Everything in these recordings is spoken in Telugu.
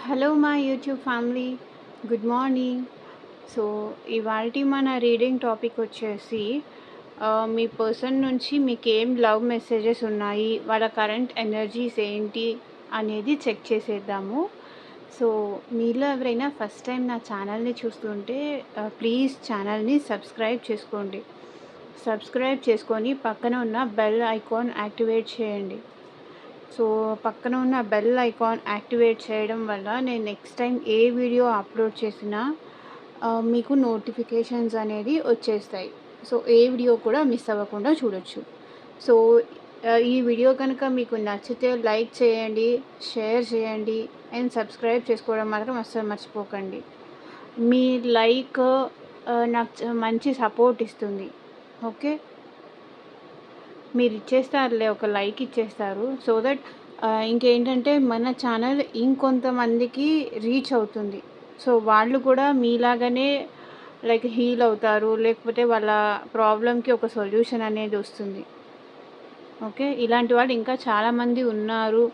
హలో మా YouTube family, good morning. So ఇవాల్టి మన రీడింగ్ టాపిక్ వచ్చేసి మీ పర్సన్ నుంచి మీకేం లవ్ మెసేజెస్ ఉన్నాయి, వాళ్ళ కరెంట్ ఎనర్జీస్ ఏంటి అనేది చెక్ చేసేద్దాము. సో మీలో ఎవరైనా ఫస్ట్ టైం నా ఛానల్ని చూస్తుంటే ప్లీజ్ ఛానల్ని సబ్స్క్రైబ్ చేసుకోండి. సబ్స్క్రైబ్ చేసుకొని పక్కన ఉన్న బెల్ ఐకాన్ యాక్టివేట్ చేయండి. సో పక్కన ఉన్న బెల్ ఐకాన్ యాక్టివేట్ చేయడం వల్ల నేను నెక్స్ట్ టైం ఏ వీడియో అప్లోడ్ చేసినా మీకు నోటిఫికేషన్స్ అనేది వచ్చేస్తాయి. సో ఏ వీడియో కూడా మిస్ అవ్వకుండా చూడొచ్చు. సో ఈ వీడియో కనుక మీకు నచ్చితే లైక్ చేయండి, షేర్ చేయండి అండ్ సబ్స్క్రైబ్ చేసుకోవడం మాత్రం అస్సలు మర్చిపోకండి. మీ లైక్ నాకు మంచి సపోర్ట్ ఇస్తుంది. ఓకే, మీరు ఇచ్చేస్తారులే, ఒక లైక్ ఇచ్చేస్తారు. సో దట్ ఇంకేంటంటే మన ఛానల్ ఇంకొంతమందికి రీచ్ అవుతుంది. సో వాళ్ళు కూడా మీలాగానే లైక్ హీల్ అవుతారు, లేకపోతే వాళ్ళ ప్రాబ్లంకి ఒక సొల్యూషన్ అనేది వస్తుంది. ఓకే, ఇలాంటి వాళ్ళు ఇంకా చాలామంది ఉన్నారు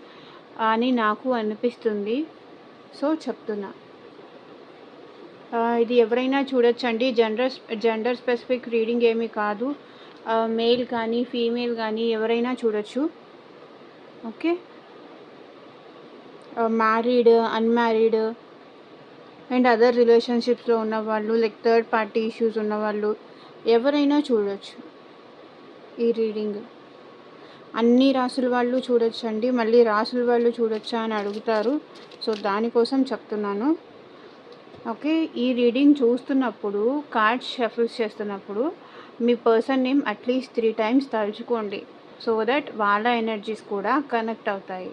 అని నాకు అనిపిస్తుంది. సో చెప్తున్నా, ఇది ఎవరైనా చూడొచ్చండి. జెండర్ స్పెసిఫిక్ రీడింగ్ ఏమీ కాదు. మేల్ కానీ ఫీమేల్ కానీ ఎవరైనా చూడొచ్చు. Okay, married, unmarried and other రిలేషన్షిప్స్లో ఉన్నవాళ్ళు, లైక్ థర్డ్ పార్టీ ఇష్యూస్ ఉన్నవాళ్ళు ఎవరైనా చూడొచ్చు ఈ రీడింగ్. అన్ని రాసుల వాళ్ళు చూడొచ్చండి. మళ్ళీ రాసుల వాళ్ళు చూడొచ్చా అని అడుగుతారు. సో దానికోసం చెప్తున్నాను. ఓకే, ఈ రీడింగ్ చూస్తున్నప్పుడు, కార్డ్స్ షఫుల్స్ చేస్తున్నప్పుడు మీ పర్సన్ నేమ్ అట్లీస్ట్ 3 times తలుచుకోండి. సో దట్ వాళ్ళ ఎనర్జీస్ కూడా కనెక్ట్ అవుతాయి.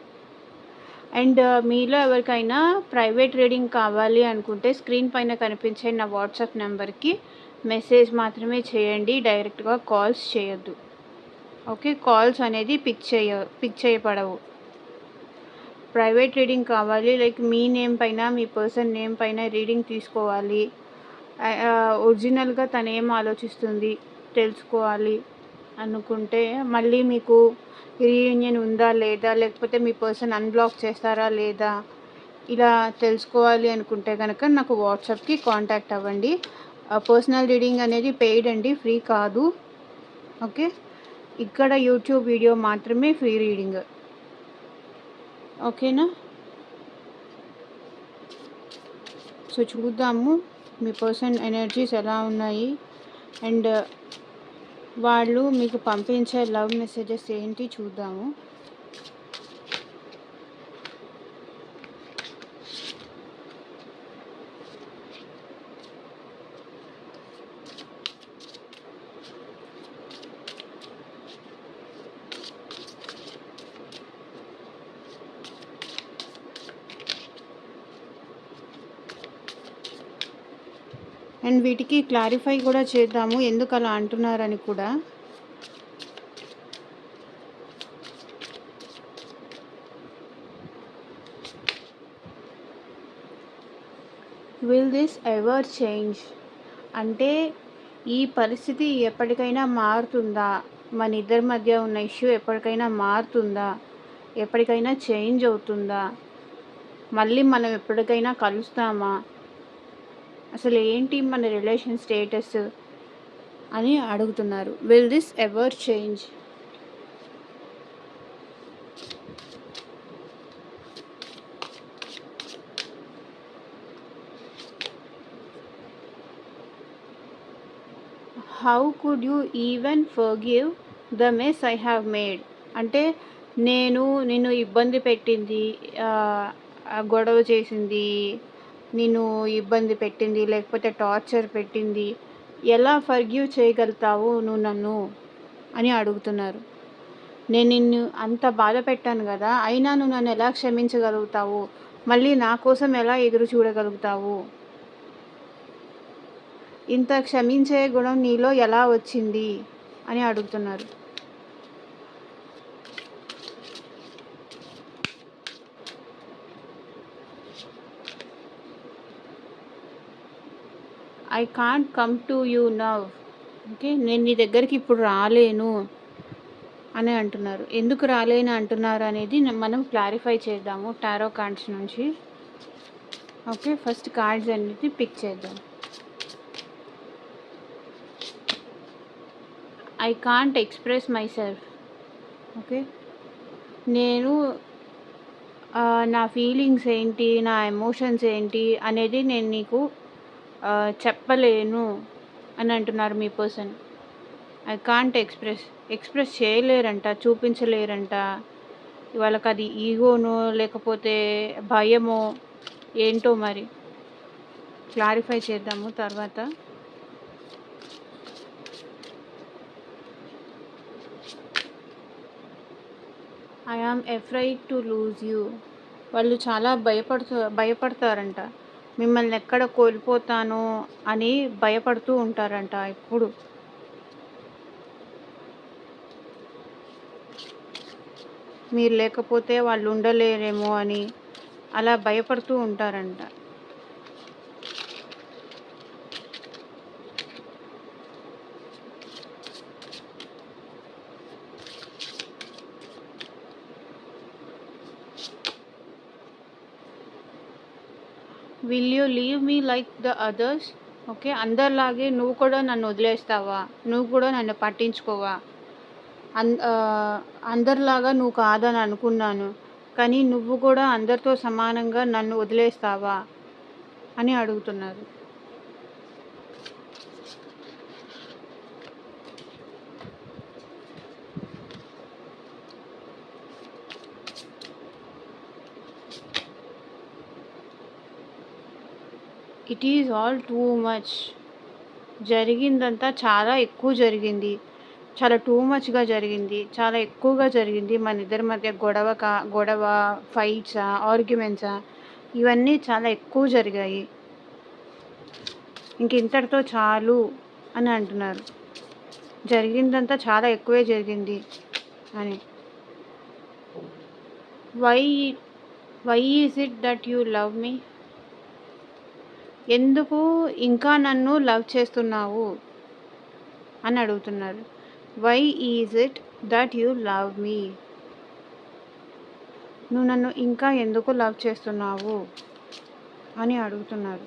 అండ్ మీలో ఎవరికైనా ప్రైవేట్ రీడింగ్ కావాలి అనుకుంటే స్క్రీన్ పైన కనిపించే నా వాట్సాప్ నెంబర్కి మెసేజ్ మాత్రమే చేయండి. డైరెక్ట్గా కాల్స్ చేయొద్దు. ఓకే, కాల్స్ అనేది పిక్ చేయబడవు. ప్రైవేట్ రీడింగ్ కావాలి, లైక్ మీ నేమ్ పైన, మీ పర్సన్ నేమ్ పైన రీడింగ్ తీసుకోవాలి, ఒరిజినల్గా తను ఏం ఆలోచిస్తుంది తెలుసుకోవాలి అనుకుంటే, మళ్ళీ మీకు రీయూనియన్ ఉందా లేదా, లేకపోతే మీ పర్సన్ అన్బ్లాక్ చేస్తారా లేదా, ఇలా తెలుసుకోవాలి అనుకుంటే కనుక నాకు వాట్సాప్కి కాంటాక్ట్ అవ్వండి. పర్సనల్ రీడింగ్ అనేది పెయిడ్ అండి, ఫ్రీ కాదు. ఓకే, ఇక్కడ యూట్యూబ్ వీడియో మాత్రమే ఫ్రీ రీడింగ్. ఓకేనా? సో చూద్దాము మీ పర్సన్ ఎనర్జీస్ ఎలా ఉన్నాయి అండ్ వాళ్ళు మీకు పంపించే లవ్ మెసేజెస్ ఏంటి చూద్దాము. అండ్ వీటికి క్లారిఫై కూడా చేద్దాము ఎందుకు అలా అంటున్నారని కూడా. విల్ దిస్ ఎవర్ చేంజ్ అంటే ఈ పరిస్థితి ఎప్పటికైనా మారుతుందా, మన ఇద్దరి మధ్య ఉన్న ఇష్యూ ఎప్పటికైనా మారుతుందా, ఎప్పటికైనా చేంజ్ అవుతుందా, మళ్ళీ మనం ఎప్పటికైనా కలుస్తామా, అసలు ఏంటి మన రిలేషన్ స్టేటస్ అని అడుగుతున్నారు. Will this ever change. How could you even forgive the mess I have made అంటే నేను నిన్ను ఇబ్బంది పెట్టింది, గొడవ చేసింది, నిన్ను ఇబ్బంది పెట్టింది, లేకపోతే టార్చర్ పెట్టింది, ఎలా ఫర్గివ్ చేయగలుగుతావు నువ్వు నన్ను అని అడుగుతున్నారు. నేను నిన్ను అంత బాధ పెట్టాను కదా, అయినా నువ్వు నన్ను ఎలా క్షమించగలుగుతావు, మళ్ళీ నా కోసం ఎలా ఎదురు చూడగలుగుతావు, ఇంత క్షమించే గుణం నీలో ఎలా వచ్చింది అని అడుగుతున్నారు. I can't come to you now. Okay, నేను నీ దగ్గరికి ఇప్పుడు రాలేను అని అంటున్నారు. ఎందుకు రాలేను అంటున్నారు అనేది మనం క్లారిఫై చేద్దాము టారో కార్డ్స్ నుంచి. ఓకే. ఫస్ట్ కార్డ్స్ అన్నిటిని పిక్ చేద్దాం. I can't express my self. Okay. నేను నా ఫీలింగ్స్ ఏంటి, నా ఎమోషన్స్ ఏంటి అనేది నేను నీకు చెప్పలేను అని అంటున్నారు మీ పర్సన్. ఐ కాంట్ ఎక్స్‌ప్రెస్ చేయలేరంట, చూపించలేరంట. వాళ్ళకది ఈగోనో, లేకపోతే భయమో ఏంటో మరి. క్లారిఫై చేద్దాము తర్వాత. I am afraid to lose you. వాళ్ళు చాలా భయపడతారంట. మిమ్మల్ని ఎక్కడ కోల్పోతానో అని భయపడుతూ ఉంటారంట ఎప్పుడు. మీరు లేకపోతే వాళ్ళు ఉండలేరేమో అని అలా భయపడుతూ ఉంటారంట. Will you leave me like the others? Okay. అందరిలాగే నువ్వు కూడా నన్ను వదిలేస్తావా? నువ్వు కూడా నన్ను పట్టించుకోవా? అందరిలాగా నువ్వు కాదని అనుకున్నాను, కానీ నువ్వు కూడా అందరితో సమానంగా నన్ను వదిలేస్తావా అని అడుగుతున్నారు. It is all too much. జరిగిందంతా చాలా ఎక్కువ జరిగింది. చాలా టూ మచ్‌గా జరిగింది. చాలా ఎక్కువగా జరిగింది. మన ఇద్దరి మధ్య గొడవ, ఫైట్సా, ఆర్గ్యుమెంట్సా ఇవన్నీ చాలా ఎక్కువ జరిగాయి. ఇంతటితో చాలు అని అంటున్నారు. జరిగిందంతా చాలా ఎక్కువే జరిగింది అని. Why is it that you love me? ఎందుకు ఇంకా నన్ను లవ్ చేస్తున్నావు అని అడుగుతున్నారు. Why is it that you love me? నువ్వు నన్ను ఇంకా ఎందుకు లవ్ చేస్తున్నావు అని అడుగుతున్నారు.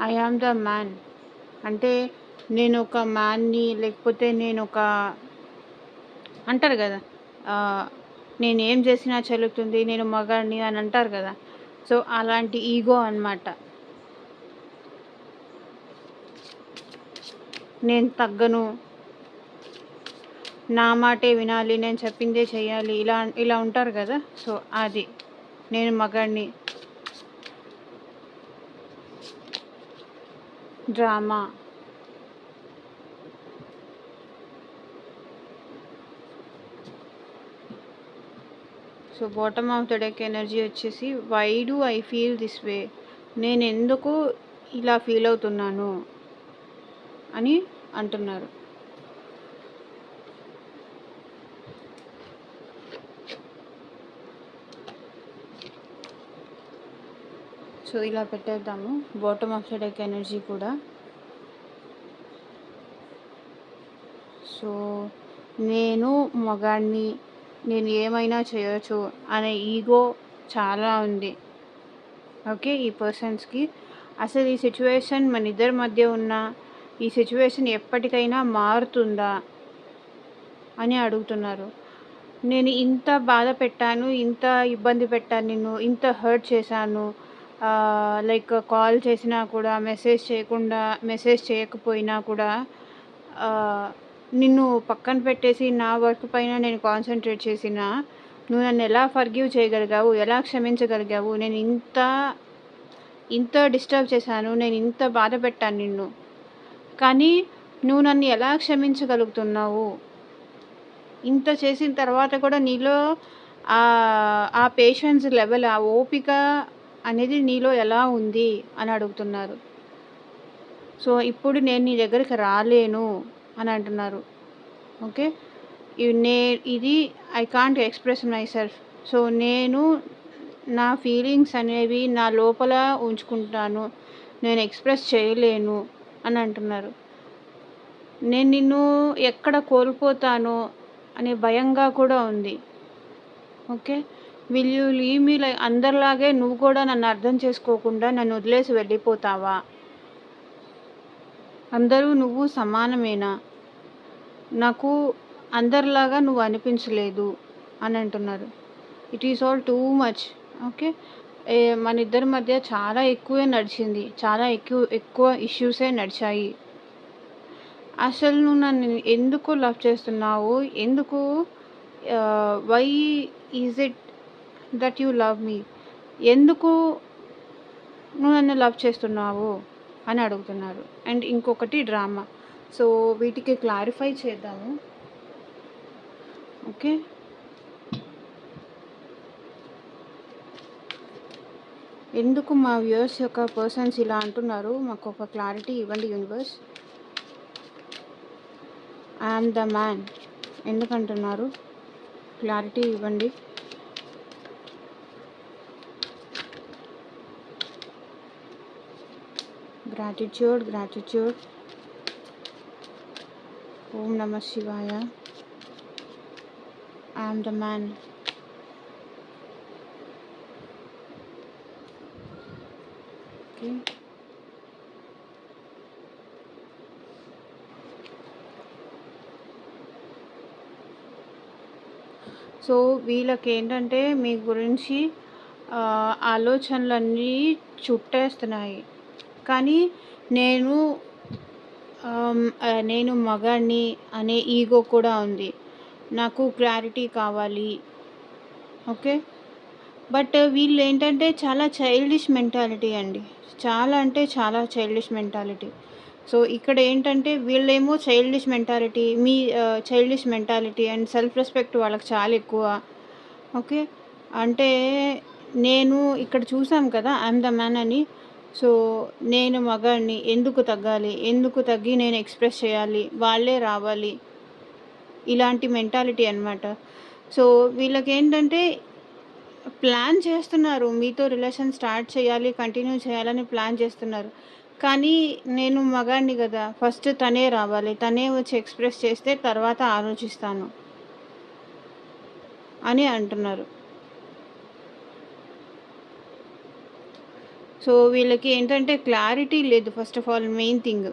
I am the man. అంటే నేను ఒక మ్యాన్ని, లేకపోతే అంటారు కదా, నేనేం చేసినా చెల్లుతుంది, నేను మగాడిని అని అంటారు కదా. సో అలాంటి ఈగో అన్నమాట. నేను తగ్గను, నా మాటే వినాలి, నేను చెప్పిందే చేయాలి, ఇలా ఉంటారు కదా. సో అది నేను మగాడిని. Drama. So bottom of the deck energy వచ్చేసి why do I feel this way? నేను ఎందుకు ఇలా ఫీల్ అవుతున్నాను అని అంటున్నారు. సో ఇలా పెట్టేద్దాము bottom of the deck energy కూడా. సో నేను మగాడిని, నేను ఏమైనా చేయొచ్చు అనే ఈగో చాలా ఉంది. ఓకే. ఈ పర్సన్స్కి అసలు ఈ సిచ్యువేషన్ మన ఇద్దరి మధ్య ఉన్న ఈ సిచ్యువేషన్ ఎప్పటికైనా మారుతుందా అని అడుగుతున్నారు. నేను ఇంత బాధ పెట్టాను, ఇంత ఇబ్బంది పెట్టాను, నిన్ను ఇంత హర్ట్ చేశాను, లైక్ కాల్ చేసినా కూడా, మెసేజ్ చేయకపోయినా కూడా నిన్ను పక్కన పెట్టేసి నా వర్క్ పైన నేను కాన్సన్ట్రేట్ చేసినా నువ్వు నన్ను ఎలా ఫర్గివ్ చేయగలిగావు, ఎలా క్షమించగలిగావు? నేను ఇంత డిస్టర్బ్ చేశాను, నేను ఇంత బాధ పెట్టాను నిన్ను, కానీ నువ్వు నన్ను ఎలా క్షమించగలుగుతున్నావు? ఇంత చేసిన తర్వాత కూడా నీలో ఆ పేషెన్స్ లెవెల్, ఆ ఓపిక అనేది నీలో ఎలా ఉంది అని అడుగుతున్నారు. సో ఇప్పుడు నేను నీ దగ్గరికి రాలేను అని అంటున్నారు. ఓకే. ఇది I can't express my self. So నేను నా ఫీలింగ్స్ అనేవి నా లోపల ఉంచుకుంటాను. నేను ఎక్స్‌ప్రెస్ చేయలేను అని అంటున్నారు. నేను నిన్ను ఎక్కడ కోల్పోతానో అనే భయంగా కూడా ఉంది. Okay. Will you leave me అందరిలాగే నువ్వు కూడా నన్ను అర్థం చేసుకోకుండా నన్ను వదిలేసి వెళ్ళిపోతావా? అందరూ నువ్వు సమానమేనా? నాకు అందరిలాగా నువ్వు అనిపించలేదు అని అంటున్నారు. It is all too much. Okay. మన ఇద్దరి మధ్య చాలా ఎక్కువే నడిచింది. చాలా ఎక్కువ ఇష్యూసే నడిచాయి. అసలు నువ్వు నన్ను ఎందుకు లవ్ చేస్తున్నావు? ఎందుకు why is it that you love me? ఎందుకు నువ్వు నన్ను లవ్ చేస్తున్నావు అని అడుగుతున్నారు. అండ్ ఇంకొకటి డ్రామా. సో వీటికి క్లారిఫై చేద్దాము. ఓకే. ఎందుకు మా వ్యూయర్స్ యొక్క పర్సన్స్ ఇలా అంటున్నారు? మాకు ఒక క్లారిటీ ఇవ్వండి యూనివర్స్. ఐఎమ్ ద మ్యాన్ ఎందుకంటున్నారు? క్లారిటీ ఇవ్వండి. గ్రాటిట్యూడ్. ఓం నమ శివాయ. I'm the man. Okay. So వీళ్ళకేంటంటే మీ గురించి ఆలోచనలన్నీ చుట్టేస్తున్నాయి. కానీ నేను నేను మగాడిని అనే ఈగో కూడా ఉంది. నాకు క్లారిటీ కావాలి. ఓకే. బట్ వీళ్ళేంటంటే చాలా చైల్డిష్ మెంటాలిటీ అండి. చాలా అంటే చాలా చైల్డిష్ మెంటాలిటీ. సో ఇక్కడ ఏంటంటే వీళ్ళేమో childish mentality, childish mentality and self respect వాళ్ళకి చాలా ఎక్కువ. ఓకే. అంటే నేను ఇక్కడ చూసాం కదా ఐఎమ్ ద మ్యాన్ అని. సో నేను మగాడిని ఎందుకు తగ్గాలి? ఎందుకు తగ్గి నేను ఎక్స్‌ప్రెస్ చేయాలి? వాళ్ళే రావాలి. ఇలాంటి మెంటాలిటీ అన్నమాట. సో వీళ్ళకేంటంటే ప్లాన్ చేస్తున్నారు. మీతో రిలేషన్ స్టార్ట్ చేయాలి, కంటిన్యూ చేయాలని ప్లాన్ చేస్తున్నారు. కానీ నేను మగాడిని కదా! ఫస్ట్ తనే రావాలి. తనే వచ్చి ఎక్స్‌ప్రెస్ చేస్తే తర్వాత ఆలోచిస్తాను అని అంటున్నారు. సో వీళ్ళకి ఏంటంటే క్లారిటీ లేదు. First of all main thing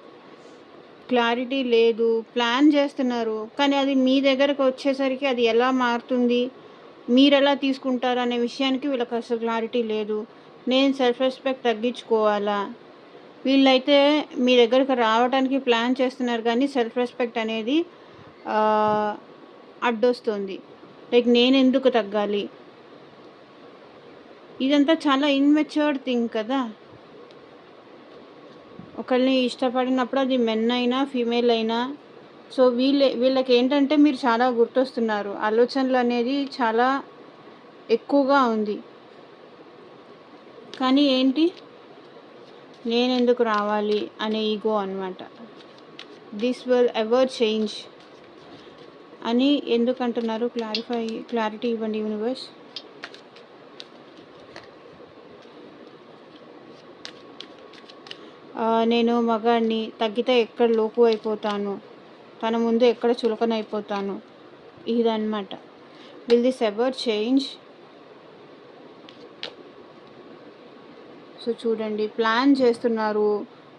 clarity లేదు. ప్లాన్ చేస్తున్నారు. కానీ అది మీ దగ్గరకు వచ్చేసరికి అది ఎలా మారుతుంది? మీరెలా తీసుకుంటారు అనే విషయానికి వీళ్ళకి అసలు క్లారిటీ లేదు. నేను సెల్ఫ్ రెస్పెక్ట్ తగ్గించుకోవాలా? వీళ్ళైతే మీ దగ్గరకు రావడానికి ప్లాన్ చేస్తున్నారు కానీ సెల్ఫ్ రెస్పెక్ట్ అనేది అడ్డొస్తుంది. లైక్ నేనెందుకు తగ్గాలి? ఇదంతా చాలా ఇన్‌మెచ్యూర్డ్ థింగ్ కదా! ఒకళ్ళని ఇష్టపడినప్పుడు అది మెన్ అయినా, ఫీమేల్ అయినా. సో వీళ్ళకేంటంటే మీరు చాలా గుర్తొస్తున్నారు. ఆలోచనలు అనేది చాలా ఎక్కువగా ఉంది. కానీ ఏంటి? నేనెందుకు రావాలి అనే ఈగో అన్నమాట. దిస్ విల్ ఎవర్ చేంజ్ అని ఎందుకంటున్నారు? క్లారిటీ ఇవ్వండి యూనివర్స్. నేను మగాడిని, తగ్గితే ఎక్కడ లోకు అయిపోతాను, తన ముందు ఎక్కడ చులకనైపోతాను, ఇదన్నమాట. Will this ever change? So చూడండి, ప్లాన్ చేస్తున్నారు,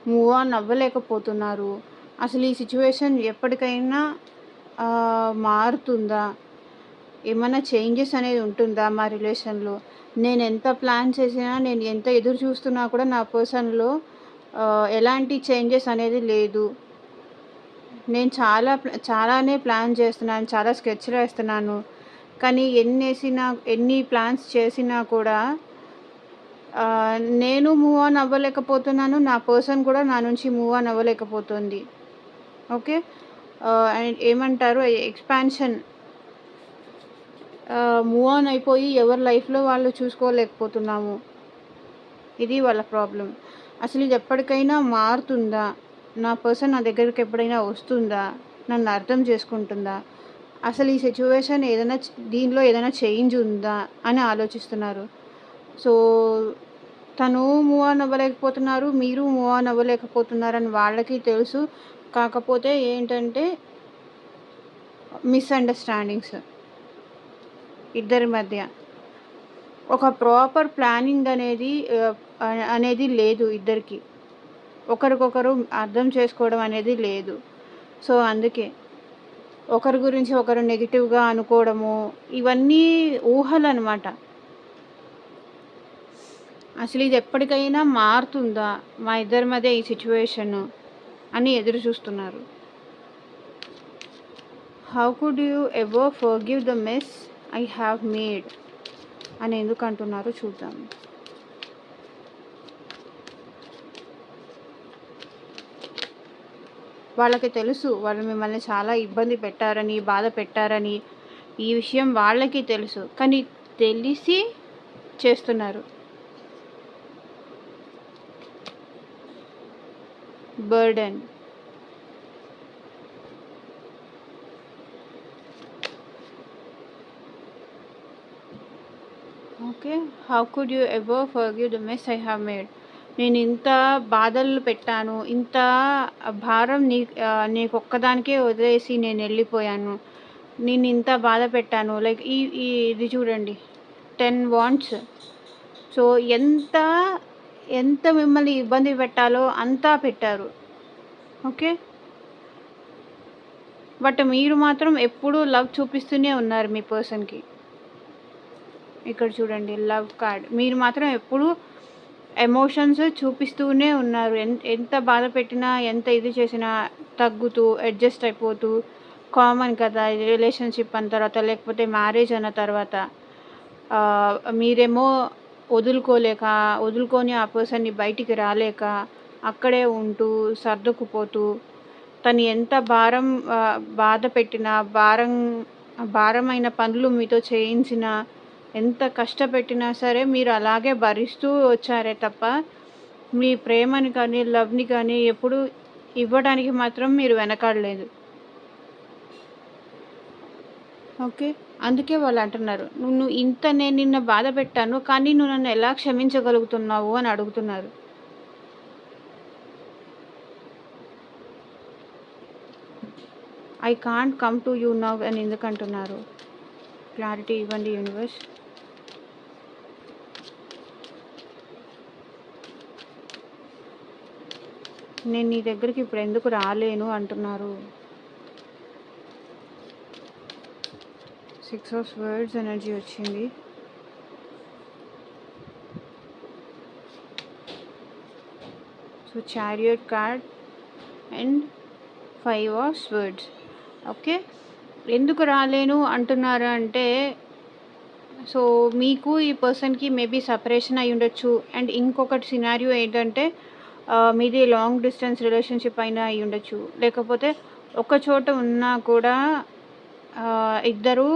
మూవ్ ఆన్ అవ్వలేకపోతున్నారు. అసలు ఈ సిచ్యువేషన్ ఎప్పటికైనా మారుతుందా? ఏమైనా చేంజెస్ అనేది ఉంటుందా మా రిలేషన్లో? నేను ఎంత ప్లాన్ చేసినా, నేను ఎంత ఎదురు చూస్తున్నా కూడా నా పర్సన్లో ఎలాంటి చేంజెస్ అనేది లేదు. నేను చాలానే ప్లాన్ చేస్తున్నాను, చాలా స్కెచ్లు వేస్తున్నాను. కానీ ఎన్ని ప్లాన్స్ చేసినా కూడా నేను మూవ్ ఆన్ అవ్వలేకపోతున్నాను. నా పర్సన్ కూడా నా నుంచి మూవ్ ఆన్ అవ్వలేకపోతుంది. ఓకే. అండ్ ఏమంటారు, ఎక్స్పాన్షన్, మూవ్ ఆన్ అయిపోయి ఎవరి లైఫ్లో వాళ్ళు చూసుకోలేకపోతున్నాము. ఇది వాళ్ళ ప్రాబ్లం. అసలు ఇది ఎప్పటికైనా మారుతుందా? నా పర్సన్ నా దగ్గరికి ఎప్పుడైనా వస్తుందా? నన్ను అర్థం చేసుకుంటుందా? అసలు ఈ సిచ్యువేషన్ దీనిలో ఏదైనా చేంజ్ ఉందా అని ఆలోచిస్తున్నారు. సో తను మూవ్ ఆన్ అవ్వలేకపోతున్నారు, మీరు మూవ్ ఆన్ అవ్వలేకపోతున్నారని వాళ్ళకి తెలుసు. కాకపోతే ఏంటంటే మిస్‌అండర్‌స్టాండింగ్స్ ఇద్దరి మధ్య. ఒక ప్రాపర్ ప్లానింగ్ అనేది లేదు ఇద్దరికీ. ఒకరికొకరు అర్థం చేసుకోవడం అనేది లేదు. సో అందుకే ఒకరి గురించి ఒకరు నెగెటివ్‌గా అనుకోవడము, ఇవన్నీ ఊహలనమాట. అసలు ఇది ఎప్పటికైనా మారుతుందా మా ఇద్దరి మధ్య ఈ సిట్యుయేషను అని ఎదురు చూస్తున్నారు. How could you ever forgive the mess I have made అని ఎందుకు అంటున్నారో చూద్దాం. వాళ్ళకి తెలుసు వాళ్ళు మిమ్మల్ని చాలా ఇబ్బంది పెట్టారని, బాధ పెట్టారని. ఈ విషయం వాళ్ళకి తెలుసు. కానీ తెలిసి చేస్తున్నారు. Burden. Okay. How could you ever forgive the mess I have made. నేను ఇంత బాధలు పెట్టాను, ఇంత భారం నీకొక్కదానికే వదిలేసి నేను వెళ్ళిపోయాను. నేను ఇంత బాధ పెట్టాను. లైక్ ఈ ఈ ఇది చూడండి 10 వాంట్స్. సో ఎంత మిమ్మల్ని ఇబ్బంది పెట్టాలో అంతా పెట్టారు. ఓకే. బట్ మీరు మాత్రం ఎప్పుడూ లవ్ చూపిస్తూనే ఉన్నారు మీ పర్సన్‌కి. ఇక్కడ చూడండి లవ్ కార్డ్. మీరు మాత్రం ఎప్పుడూ ఎమోషన్స్ చూపిస్తూనే ఉన్నారు. ఎంత బాధ పెట్టినా, ఎంత ఇది చేసినా తగ్గుతూ, అడ్జస్ట్ అయిపోతూ, కామన్ కదా ఇది రిలేషన్‌షిప్ అన్న తర్వాత, లేకపోతే మ్యారేజ్ అన్న తర్వాత. మీరేమో వదులుకొని ఆ పర్సన్‌ని బయటికి రాలేక, అక్కడే ఉంటూ, సర్దుకుపోతూ, తను ఎంత బాధ పెట్టినా, భారమైన పనులు మీతో చేయించినా, ఎంత కష్టపెట్టినా సరే మీరు అలాగే భరిస్తూ వచ్చారే తప్ప, మీ ప్రేమని కానీ, లవ్‌ని కానీ ఎప్పుడూ ఇవ్వడానికి మాత్రం మీరు వెనకాడలేదు. ఓకే. అందుకే వాళ్ళు అంటున్నారు, నేను నిన్ను బాధ పెట్టాను, కానీ నువ్వు నన్ను ఎలా క్షమించగలుగుతున్నావు అని అడుగుతున్నారు. I can't come to you now అని ఎందుకు అంటున్నారు? క్లారిటీ ఇవ్వండి యూనివర్స్. నేను నీ దగ్గరికి ఇప్పుడు ఎందుకు రాలేను అంటున్నారు. 6 ఆఫ్ స్వర్డ్స్ ఎనర్జీ వచ్చింది. So chariot card and 5 of swords. Okay. ఎందుకు రాలేను అంటున్నారు అంటే, సో మీకు ఈ పర్సన్‌కి మేబీ సెపరేషన్ అయి ఉండొచ్చు. అండ్ ఇంకొకటి సినారియో ఏంటంటే మీది లాంగ్ డిస్టెన్స్ రిలేషన్షిప్ అయినా అయి ఉండొచ్చు. లేకపోతే ఒక చోట ఉన్నా కూడా ఇద్దరు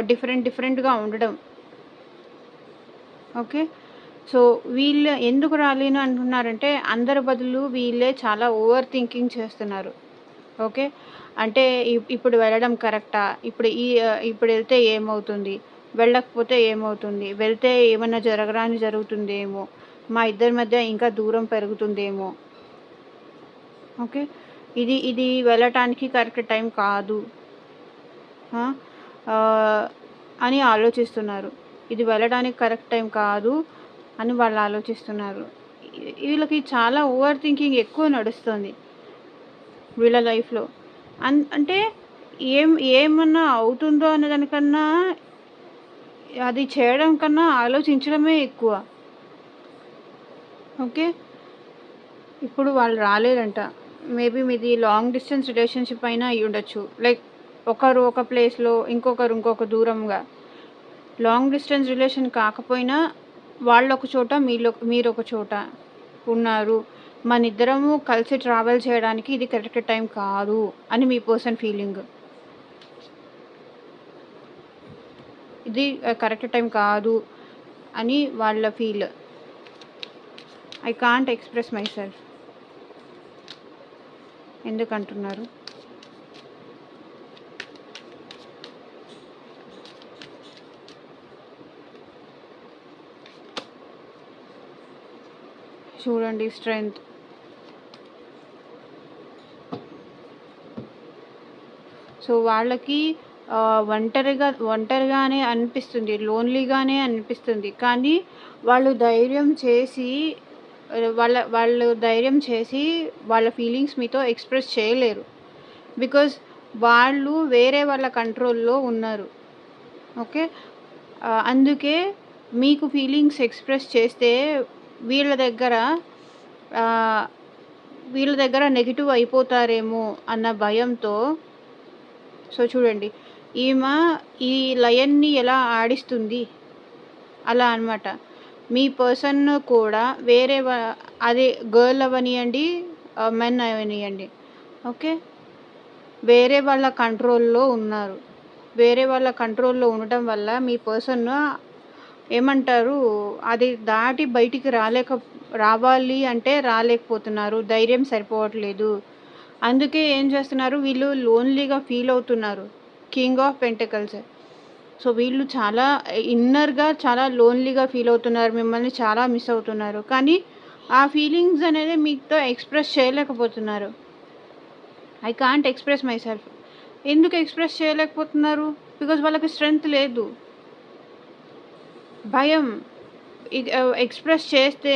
డిఫరెంట్‌గా ఉండడం. ఓకే. సో వీళ్ళు ఎందుకు రాలేను అంటున్నారంటే, అందరి బదులు వీళ్ళే చాలా ఓవర్ థింకింగ్ చేస్తున్నారు. ఓకే. అంటే ఇప్పుడు వెళ్ళడం కరెక్టా? ఇప్పుడు వెళ్తే ఏమవుతుంది? వెళ్ళకపోతే ఏమవుతుంది? వెళ్తే ఏమన్నా జరుగుతుందేమో! మా ఇద్దరి మధ్య ఇంకా దూరం పెరుగుతుందేమో! ఓకే. ఇది వెళ్ళటానికి కరెక్ట్ టైం కాదు అని ఆలోచిస్తున్నారు. ఇది వెళ్ళడానికి కరెక్ట్ టైం కాదు అని వాళ్ళు ఆలోచిస్తున్నారు. వీళ్ళకి చాలా ఓవర్ థింకింగ్ ఎక్కువ నడుస్తుంది వీళ్ళ లైఫ్‌లో. అంటే ఏమన్నా అవుతుందో అనే దానికన్నా, అది చేయడం కన్నా ఆలోచించడమే ఎక్కువ. ఓకే. ఇప్పుడు వాళ్ళు రాలేరంట. మేబీ మీది లాంగ్ డిస్టెన్స్ రిలేషన్షిప్ అయినా అయ్యి ఉండొచ్చు. లైక్ ఒకరు ఒక ప్లేస్‌లో, ఇంకొకరు ఇంకొక దూరంగా. లాంగ్ డిస్టెన్స్ రిలేషన్ కాకపోయినా వాళ్ళొక చోట, మీరొక చోట ఉన్నారు. మనిద్దరము కలిసి ట్రావెల్ చేయడానికి ఇది కరెక్ట్ టైం కాదు అని మీ పర్సన్ ఫీలింగ్. ఇది కరెక్ట్ టైం కాదు అని వాళ్ళ feel. I can't express myself ఎందుకంటున్నారు? చూడండి స్ట్రెంగ్త్. సో వాళ్ళకి ఒంటరిగానే అనిపిస్తుంది, లోన్లీగానే అనిపిస్తుంది. కానీ వాళ్ళు ధైర్యం చేసి వాళ్ళ ఫీలింగ్స్ మీతో ఎక్స్ప్రెస్ చేయలేరు. బికాజ్ వాళ్ళు వేరే వాళ్ళ కంట్రోల్లో ఉన్నారు. ఓకే. అందుకే మీకు ఫీలింగ్స్ ఎక్స్ప్రెస్ చేస్తే వీళ్ళ దగ్గర నెగిటివ్ అయిపోతారేమో అన్న భయంతో. సో చూడండి, ఈమె ఈ లయన్ని ఎలా ఆడిస్తుంది అలా అనమాట. మీ పర్సన్ కూడా వేరే అదే గర్ల్ అవనియండి, మెన్ అవనియండి, ఓకే, వేరే వాళ్ళ కంట్రోల్లో ఉన్నారు. వేరే వాళ్ళ కంట్రోల్లో ఉండటం వల్ల మీ పర్సన్ ఏమంటారు, అది దాటి బయటికి రావాలి అంటే రాలేకపోతున్నారు. ధైర్యం సరిపోవట్లేదు. అందుకే ఏం చేస్తున్నారు, వీళ్ళు లోన్లీగా ఫీల్ అవుతున్నారు. King of pentacles. సో వీళ్ళు చాలా ఇన్నర్గా చాలా లోన్లీగా ఫీల్ అవుతున్నారు. మిమ్మల్ని చాలా మిస్ అవుతున్నారు. కానీ ఆ ఫీలింగ్స్ అనేది మీతో ఎక్స్ప్రెస్ చేయలేకపోతున్నారు. I can't express my self. ఎందుకు ఎక్స్ప్రెస్ చేయలేకపోతున్నారు? బికాజ్ వాళ్ళకి స్ట్రెంగ్త్ లేదు, భయం. ఎక్స్ప్రెస్ చేస్తే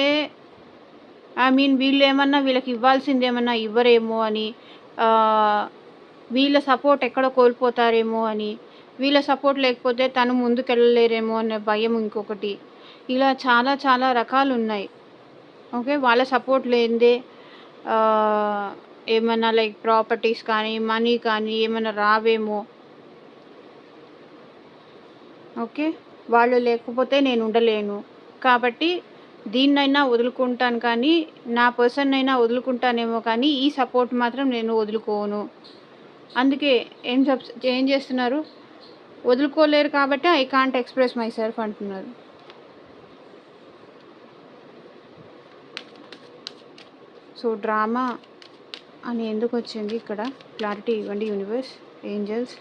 వీళ్ళకి ఇవ్వాల్సింది ఏమన్నా ఇవ్వరేమో అని, వీళ్ళ సపోర్ట్ ఎక్కడ కోల్పోతారేమో అని, వీళ్ళ సపోర్ట్ లేకపోతే తను ముందుకెళ్ళలేరేమో అనే భయం ఇంకొకటి. ఇలా చాలా చాలా రకాలు ఉన్నాయి. ఓకే. వాళ్ళ సపోర్ట్ లేనిదే ఏమన్నా లైక్ ప్రాపర్టీస్ కానీ, మనీ కానీ ఏమైనా రావేమో. ఓకే. వాళ్ళు లేకపోతే నేను ఉండలేను, కాబట్టి దీన్నైనా వదులుకుంటాను, కానీ నా పర్సన్ అయినా వదులుకుంటానేమో, కానీ ఈ సపోర్ట్ మాత్రం నేను వదులుకోను. అందుకే ఏం చేస్తున్నారు, వదులుకోలేరు కాబట్టి I can't express my self అంటున్నారు. సో డ్రామా అని ఎందుకు వచ్చింది ఇక్కడ? క్లారిటీ ఇవ్వండి యూనివర్స్, ఏంజల్స్.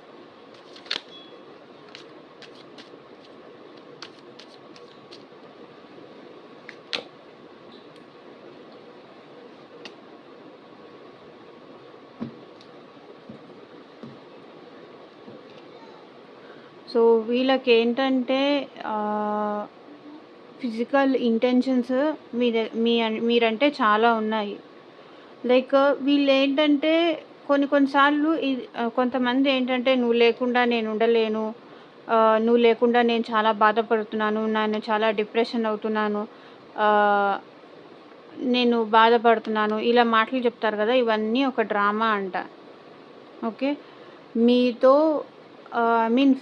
సో వీళ్ళకి ఏంటంటే ఫిజికల్ ఇంటెన్షన్స్ మీరంటే చాలా ఉన్నాయి. లైక్ వీళ్ళు ఏంటంటే కొన్నిసార్లు కొంతమంది ఏంటంటే నువ్వు లేకుండా నేను ఉండలేను, నువ్వు లేకుండా నేను చాలా బాధపడుతున్నాను, నేను చాలా డిప్రెషన్ అవుతున్నాను, నేను బాధపడుతున్నాను, ఇలా మాటలు చెప్తారు కదా. ఇవన్నీ ఒక డ్రామా అంట. ఓకే. మీతో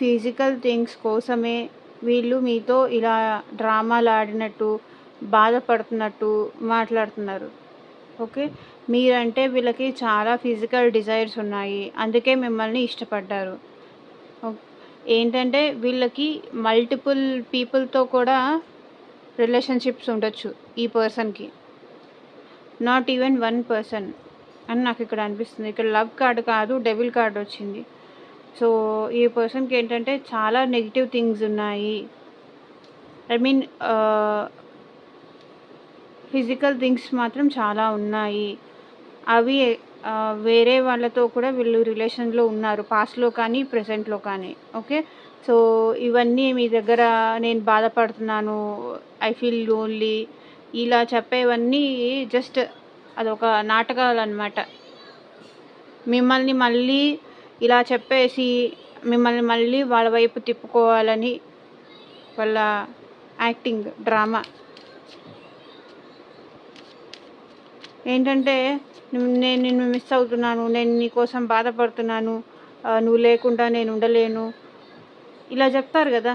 ఫిజికల్ థింగ్స్ కోసమే వీళ్ళు మీతో ఇలా డ్రామాలు ఆడినట్టు, బాధపడుతున్నట్టు మాట్లాడుతున్నారు. ఓకే. మీరంటే వీళ్ళకి చాలా ఫిజికల్ డిజైర్స్ ఉన్నాయి, అందుకే మిమ్మల్ని ఇష్టపడ్డారు. ఏంటంటే వీళ్ళకి మల్టిపుల్ పీపుల్తో కూడా రిలేషన్షిప్స్ ఉండొచ్చు ఈ పర్సన్కి, నాట్ ఈవెన్ వన్ పర్సన్ అని నాకు ఇక్కడ అనిపిస్తుంది. ఇక్కడ లవ్ కార్డ్ కాదు, డెవిల్ కార్డ్ వచ్చింది. సో ఈ పర్సన్కి ఏంటంటే చాలా నెగిటివ్ థింగ్స్ ఉన్నాయి. ఫిజికల్ థింగ్స్ మాత్రం చాలా ఉన్నాయి. అవి వేరే వాళ్ళతో కూడా వీళ్ళు రిలేషన్లో ఉన్నారు, పాస్ట్లో కానీ ప్రెజెంట్లో కానీ. ఓకే. సో ఇవన్నీ మీ దగ్గర నేను బాధపడుతున్నాను, ఐ ఫీల్ లోన్లీ, ఇలా చెప్పేవన్నీ జస్ట్ అదొక నాటకాలు అన్నమాట. మిమ్మల్ని మళ్ళీ ఇలా చెప్పేసి మిమ్మల్ని మళ్ళీ వాళ్ళ వైపు తిప్పుకోవాలని వాళ్ళ యాక్టింగ్, డ్రామా. ఏంటంటే నేను నిన్ను మిస్ అవుతున్నాను, నేను నీకోసం బాధపడుతున్నాను, నువ్వు లేకుండా నేను ఉండలేను, ఇలా చెప్తారు కదా.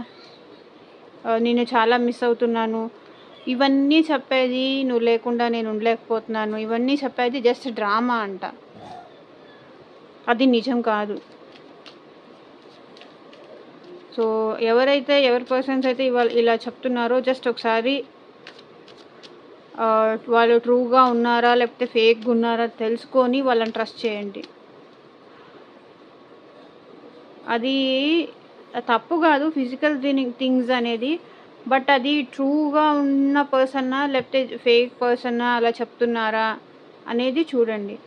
నేను చాలా మిస్ అవుతున్నాను, ఇవన్నీ చెప్పేది నువ్వు లేకుండా నేను ఉండలేకపోతున్నాను, ఇవన్నీ చెప్పేది జస్ట్ డ్రామా అంట, అది నిజం కాదు. సో ఎవరి పర్సన్స్ అయితే ఇలా చెప్తున్నారో జస్ట్ ఒకసారి వాళ్ళు ట్రూగా ఉన్నారా లేకపోతే ఫేక్గా ఉన్నారా తెలుసుకొని వాళ్ళని ట్రస్ట్ చేయండి. అది తప్పు కాదు ఫిజికల్ థింగ్స్ అనేది, బట్ అది ట్రూగా ఉన్న పర్సన్నా లేకపోతే ఫేక్ పర్సన్నా అలా చెప్తున్నారా అనేది చూడండి.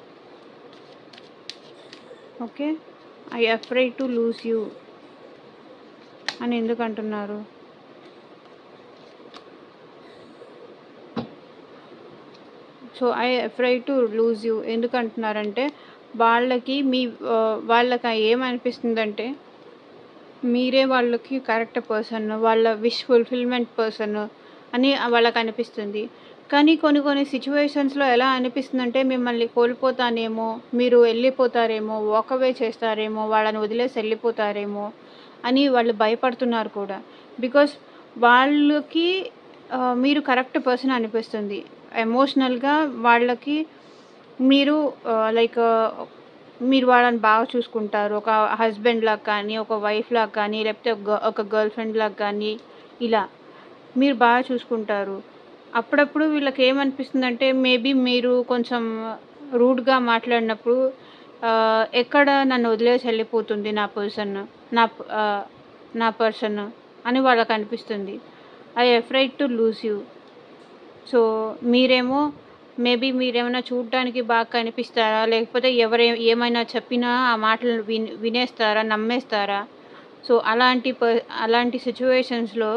Okay. I afraid to lose you అని ఎందుకు అంటున్నారు? So I afraid to lose you ఎందుకు అంటున్నారంటే వాళ్ళకి వాళ్ళకి ఏమనిపిస్తుందంటే మీరే వాళ్ళకి కరెక్ట్ పర్సన్, వాళ్ళ విష్ ఫుల్ఫిల్మెంట్ పర్సన్ అని వాళ్ళకి అనిపిస్తుంది. కానీ కొన్ని సిచ్యువేషన్స్లో ఎలా అనిపిస్తుందంటే మిమ్మల్ని కోల్పోతానేమో, మీరు వెళ్ళిపోతారేమో, వాక్ అవే చేస్తారేమో, వాళ్ళని వదిలేసి వెళ్ళిపోతారేమో అని వాళ్ళు భయపడుతున్నారు కూడా. బికాస్ వాళ్ళకి మీరు కరెక్ట్ పర్సన్ అనిపిస్తుంది. ఎమోషనల్గా వాళ్ళకి మీరు లైక్ మీరు వాళ్ళని బాగా చూసుకుంటారు. ఒక హస్బెండ్ లాగా కానీ, ఒక వైఫ్ లాగా కానీ, లేకపోతే ఒక గర్ల్ ఫ్రెండ్ లాగా కానీ ఇలా మీరు బాగా చూసుకుంటారు. అప్పుడప్పుడు వీళ్ళకి ఏమనిపిస్తుందంటే మేబీ మీరు కొంచెం రూడ్గా మాట్లాడినప్పుడు ఎక్కడ నన్ను వదిలేసి వెళ్ళిపోతుంది నా నా పర్సన్ అని వాళ్ళకి అనిపిస్తుంది. I afraid to lose you. So మీరేమో మేబీ మీరేమైనా చూడడానికి బాగా కనిపిస్తారా? లేకపోతే ఏమైనా చెప్పినా ఆ మాటలు వినేస్తారా? నమ్మేస్తారా? సో అలాంటి సిచ్యువేషన్స్‌లో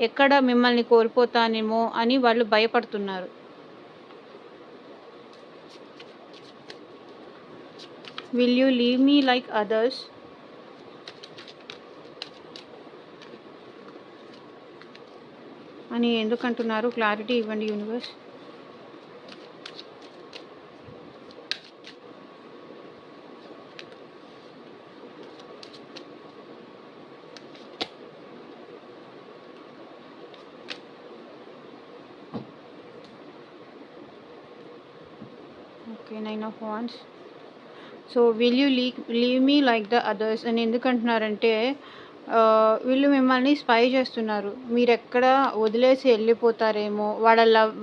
ఎక్కడ మిమ్మల్ని కోల్పోతానేమో అని వాళ్ళు భయపడుతున్నారు. Will you leave me like others? అని ఎందుకంటున్నారు? క్లారిటీ ఇవ్వండి universe. Okay, 9 of wands. So will you leave me like the others అని ఎందుకంటున్నారంటే వీళ్ళు మిమ్మల్ని స్పై చేస్తున్నారు. మీరెక్కడ వదిలేసి వెళ్ళిపోతారేమో,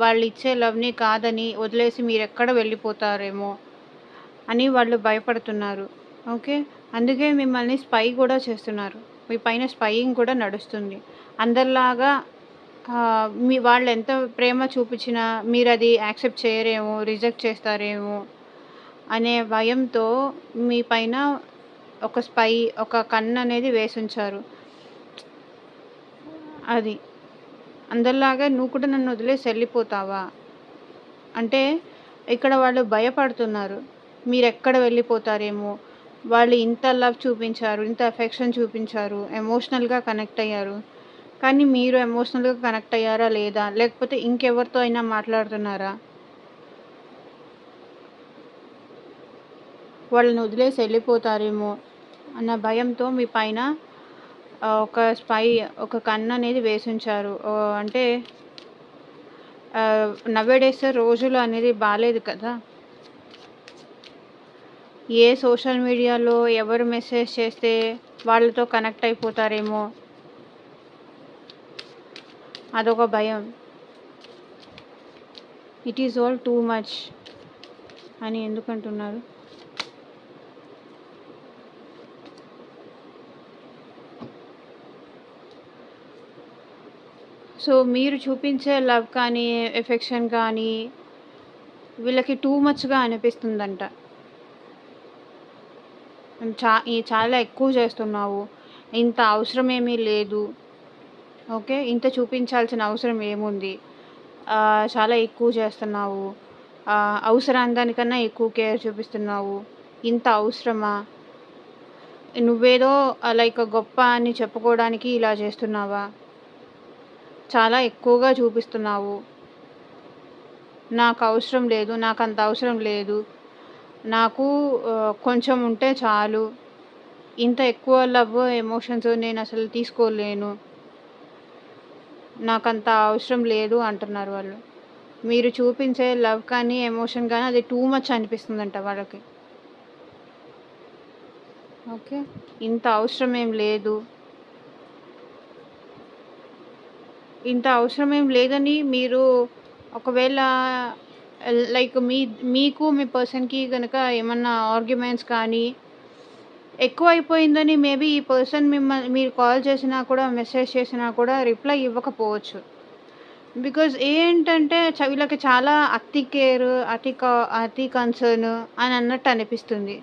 వాళ్ళు ఇచ్చే లవ్ని కాదని వదిలేసి మీరెక్కడ వెళ్ళిపోతారేమో అని వాళ్ళు భయపడుతున్నారు. ఓకే. అందుకే మిమ్మల్ని స్పై కూడా చేస్తున్నారు. మీ పైన స్పైయింగ్ కూడా నడుస్తుంది. అందరిలాగా వాళ్ళు ఎంత ప్రేమ చూపించినా మీరు అది యాక్సెప్ట్ చేయరేమో, రిజెక్ట్ చేస్తారేమో అనే భయంతో మీ పైన ఒక కన్ను అనేది వేసుంచారు. అది అందరిలాగా నువ్వు కూడా నన్ను వదిలేసి వెళ్ళిపోతావా అంటే ఇక్కడ వాళ్ళు భయపడుతున్నారు. మీరెక్కడ వెళ్ళిపోతారేమో, వాళ్ళు ఇంత లవ్ చూపించారు, ఇంత అఫెక్షన్ చూపించారు, ఎమోషనల్గా కనెక్ట్ అయ్యారు. కానీ మీరు ఎమోషనల్గా కనెక్ట్ అయ్యారా లేదా, లేకపోతే ఇంకెవరితో అయినా మాట్లాడుతున్నారా? వాళ్ళని వదిలేసి వెళ్ళిపోతారేమో అన్న భయంతో మీ పైన ఒక కన్ను అనేది వేసుంచారు. అంటే నవేడేస్ రోజులు అనేది బాలేదు కదా. ఏ సోషల్ మీడియాలో ఎవరు మెసేజ్ చేస్తే వాళ్ళతో కనెక్ట్ అయిపోతారేమో అదొక భయం. It is all too much అని ఎందుకంటున్నారు? సో మీరు చూపించే లవ్ కానీ, ఎఫెక్షన్ కానీ వీళ్ళకి టూ మచ్గా అనిపిస్తుందంట. చాలా ఎక్కువ చేస్తున్నావు, ఇంత అవసరం ఏమీ లేదు. ఓకే, ఇంత చూపించాల్సిన అవసరం ఏముంది, చాలా ఎక్కువ చేస్తున్నావు, అవసరానికన్నా ఎక్కువ కేర్ చూపిస్తున్నావు, ఇంత అవసరమా, నువ్వేదో లైక్ గొప్ప అని చెప్పుకోవడానికి ఇలా చేస్తున్నావా, చాలా ఎక్కువగా చూపిస్తున్నావు, నాకు అవసరం లేదు, నాకు అంత అవసరం లేదు, నాకు కొంచెం ఉంటే చాలు, ఇంత ఎక్కువ లవ్ ఎమోషన్స్ నేను అసలు తీసుకోలేను, నాకు అంత అవసరం లేదు అంటున్నారు వాళ్ళు. మీరు చూపించే లవ్ కానీ ఎమోషన్ కానీ అది టూ మచ్ అనిపిస్తుందంట వాళ్ళకి. ఓకే, ఇంత అవసరం ఏం లేదు, ఇంత అవసరం ఏం లేదని మీరు ఒకవేళ లైక్ మీకు మీ పర్సన్కి కనుక ఏమన్నా ఆర్గ్యుమెంట్స్ కానీ ఎక్కువైపోయిందని మేబీ ఈ పర్సన్ మీరు కాల్ చేసినా కూడా, మెసేజ్ చేసినా కూడా రిప్లై ఇవ్వకపోవచ్చు. బికాజ్ ఏంటంటే వీళ్ళకి చాలా అతి కేర్, అతి కన్సర్న్ అని అన్నట్టు అనిపిస్తుంది.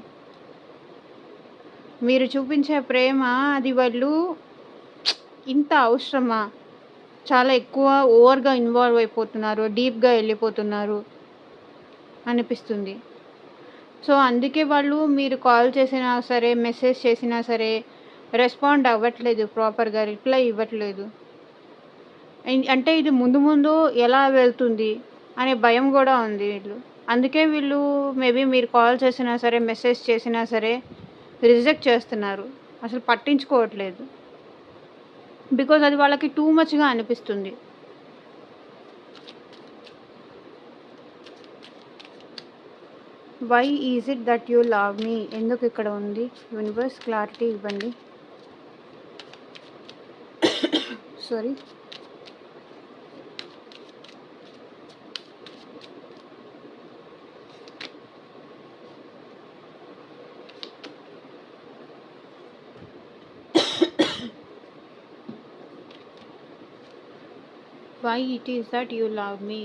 మీరు చూపించే ప్రేమ అది వాళ్ళు ఇంత అవసరమా? చాలా ఎక్కువ ఓవర్‌గా ఇన్వాల్వ్ అయిపోతున్నారు. డీప్‌గా వెళ్ళిపోతున్నారు అనిపిస్తుంది. సో, అందుకే వాళ్ళు మీరు కాల్ చేసినా సరే, మెసేజ్ చేసినా సరే రెస్పాండ్ అవ్వట్లేదు. ప్రాపర్‌గా రిప్లై ఇవ్వట్లేదు. అంటే ఇది ముందు ముందు ఎలా వెళ్తుంది అనే భయం గూడా ఉంది వీళ్ళు. అందుకే వీళ్ళు మేబీ మీరు కాల్ చేసినా సరే, మెసేజ్ చేసినా సరే రిజెక్ట్ చేస్తున్నారు. అసలు పట్టించుకోవట్లేదు. బికాజ్ అది వాళ్ళకి టూ మచ్‌గా అనిపిస్తుంది. Why is it that you love me? ఎందుకు ఇక్కడ ఉంది? యూనివర్స్ క్లారిటీ ఇవ్వండి. Sorry. Why it is that you love me?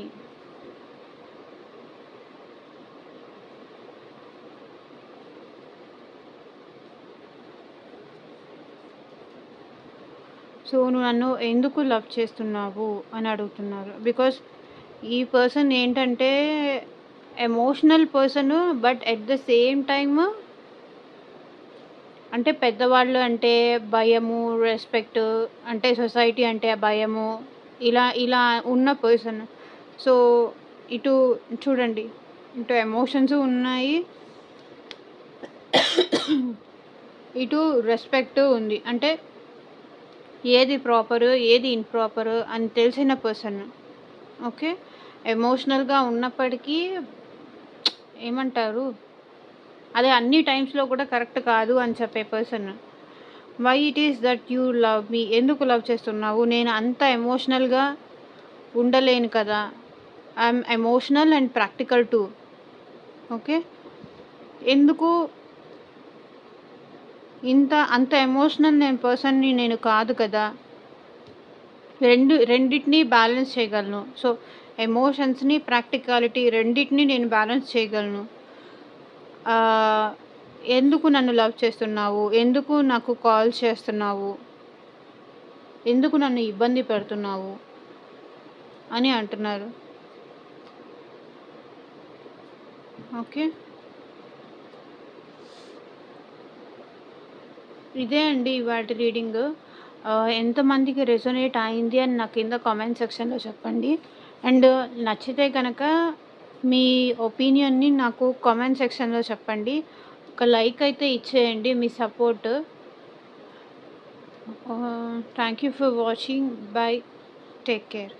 So నువ్వు నన్ను ఎందుకు లవ్ చేస్తున్నావు అని అడుగుతున్నారు. బికాస్ ఈ పర్సన్ ఏంటంటే emotional person, but at the same time అంటే పెద్దవాళ్ళు అంటే భయము, రెస్పెక్ట్, అంటే సొసైటీ అంటే భయము, ఇలా ఉన్న పర్సన్. సో ఇటు చూడండి, ఇటు ఎమోషన్స్ ఉన్నాయి, ఇటు రెస్పెక్ట్ ఉంది. అంటే ఏది ప్రాపరు, ఏది ఇంప్రాపరు అని తెలిసిన పర్సన్. ఓకే, ఎమోషనల్గా ఉన్నప్పటికీ ఏమంటారు, అదే అన్ని టైమ్స్లో కూడా కరెక్ట్ కాదు అని చెప్పే person. Why it is that you love me? ఎందుకు లవ్ చేస్తున్నావు? నేను అంత ఎమోషనల్గా ఉండలేను కదా. I'm emotional and practical too. Okay, ఎందుకు అంత ఎమోషనల్ పర్సన్ని నేను కాదు కదా. రెండింటినీ బ్యాలెన్స్ చేయగలను. సో ఎమోషన్స్ని, ప్రాక్టికాలిటీ రెండింటినీ నేను బ్యాలెన్స్ చేయగలను. ఎందుకు నన్ను లవ్ చేస్తున్నావు? ఎందుకు నాకు కాల్ చేస్తున్నావు? ఎందుకు నన్ను ఇబ్బంది పెడుతున్నావు అని అంటున్నారు. ఓకే, ఇదే అండి వాటి రీడింగ్. ఎంతమందికి రెసొనేట్ అయింది అని నాకు కింద కామెంట్ సెక్షన్లో చెప్పండి. అండ్ నచ్చితే కనుక మీ ఒపీనియన్ని నాకు కామెంట్ సెక్షన్లో చెప్పండి. ఒక లైక్ అయితే ఇచ్చేయండి, మీ support. Thank you for watching. Bye, take care.